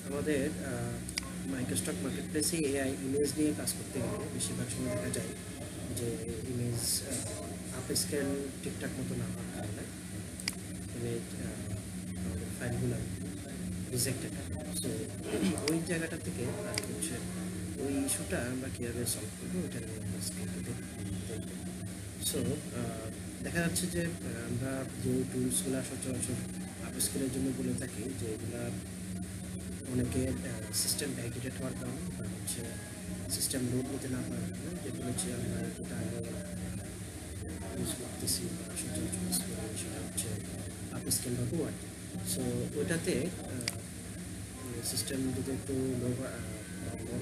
আমাদের microstock মার্কেটপ্লেসে AI image নিয়ে কাজ করতে গেলে বেশিরভাগ সময় দেখা যায় যে ইমেজ আপ স্কেল ঠিকঠাক মতো না হওয়ার কারণে ইমেজ আমাদের ফাইলগুলো রিজেক্টেড হয়। সো ওই জায়গাটা থেকে হচ্ছে ওই ইস্যুটা আমরা কীভাবে সলভ করবো ওইটা নিয়ে দেখব। সো দেখা যাচ্ছে যে আমরা যে টুলসগুলো সচরাচর আপ স্কেলের জন্য বলে থাকি যে এগুলা অনেকে সিস্টেম ব্যাকডেটেড হওয়ার কারণে বা হচ্ছে সিস্টেম লোড নিতে না পারার কারণে যেগুলো হচ্ছে আমরা এটা আগে ইউজ করতেছি বা সচরাচর ইউজ করি সেটা হচ্ছে আপ স্কেল বা ওয়ার্ড। সো ওইটাতে সিস্টেম যদি একটু লো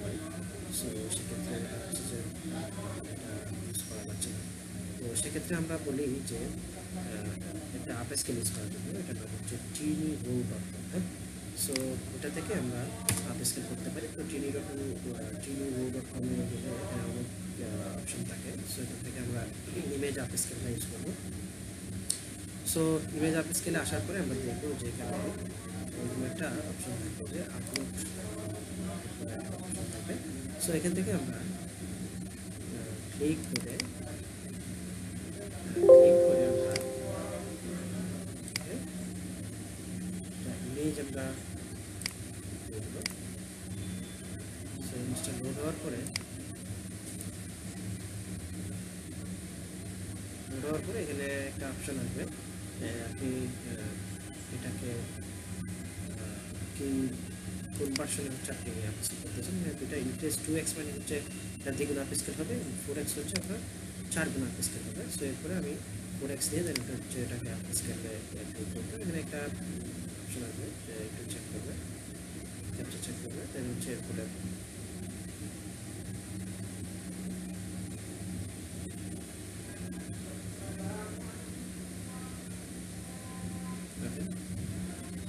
হয় সো সেক্ষেত্রে দেখা যাচ্ছে যে এটা ইউজ করা যাচ্ছে না। তো সেক্ষেত্রে আমরা বলি যে একটা আপ স্কেল ইউজ করার জন্য এটা নাম হচ্ছে tiny-row.com। হ্যাঁ, সো ওটা থেকে আমরা আপ স্কেল করতে পারি। তো tiny-row.com এ গেলে অনেক অপশন থাকে। সো এখান থেকে আমরা ইমেজ আপ স্কেলটা ইউজ করবো। সো ইমেজ আপ স্কেলে আসার পরে আমরা দেখবো যে এখানে ওইরকম একটা অপশন থাকবে যে আপলোড অপশন থাকবে। সো এখান থেকে আমরা ক্লিক করে আমরা ইমেজ আমরা দেখবো। সো ইমেজটা লোড হওয়ার পরে এখানে একটা অপশন আসবে আপনি এটাকে কি কোন ভার্সনে হচ্ছে আপনি আপস্কেল করতেছেন। এটা ইন্টারেস্ট 2x মানে হচ্ছে এটা দ্বিগুণ আপস্কেল হবে, 4x হচ্ছে আপনার 4 গুণ আপস্কেল হবে। সো এরপরে আমি 4x দিয়ে দেন এটা হচ্ছে এটাকে আপস্কেলে ক্লিক করতে এখানে একটা অপশন আসবে যে একটু চেক করবে, ক্যাপচা চেক করবে, দেন হচ্ছে এরপরে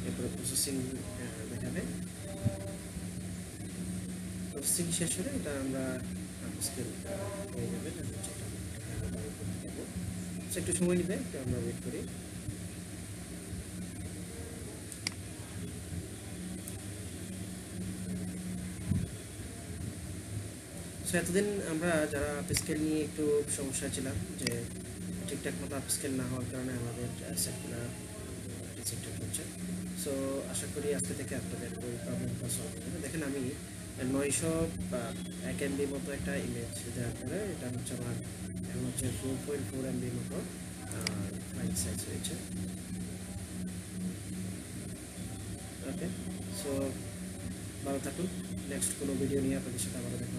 এরপরে প্রসেসিং দেখাবে। প্রসেসিং শেষ হলে এটা আমরা আপস্কেল হয়ে যাবে, একটু সময় নেবে, একটু আমরা ওয়েট করি। সো এতদিন আমরা যারা আপস্কেল নিয়ে একটু সমস্যা ছিলাম যে ঠিকঠাক মতো আপস্কেল না হওয়ার কারণে আমাদের অ্যাসেটগুলো রিজেক্টেড হচ্ছে। সো আশা করি আজকে থেকে আপনাদের ওই প্রবলেমটা সলভ হবে। দেখেন আমি 901 MB মতো একটা ইমেজ দেওয়ার পরে এটা হচ্ছে আমার এখন হচ্ছে 4.4 MB মতো ফাইল সাইজ হয়েছে। ওকে, সো ভালো থাকুন। নেক্সট কোনো ভিডিও নিয়ে আপনাদের সাথে আবার দেখা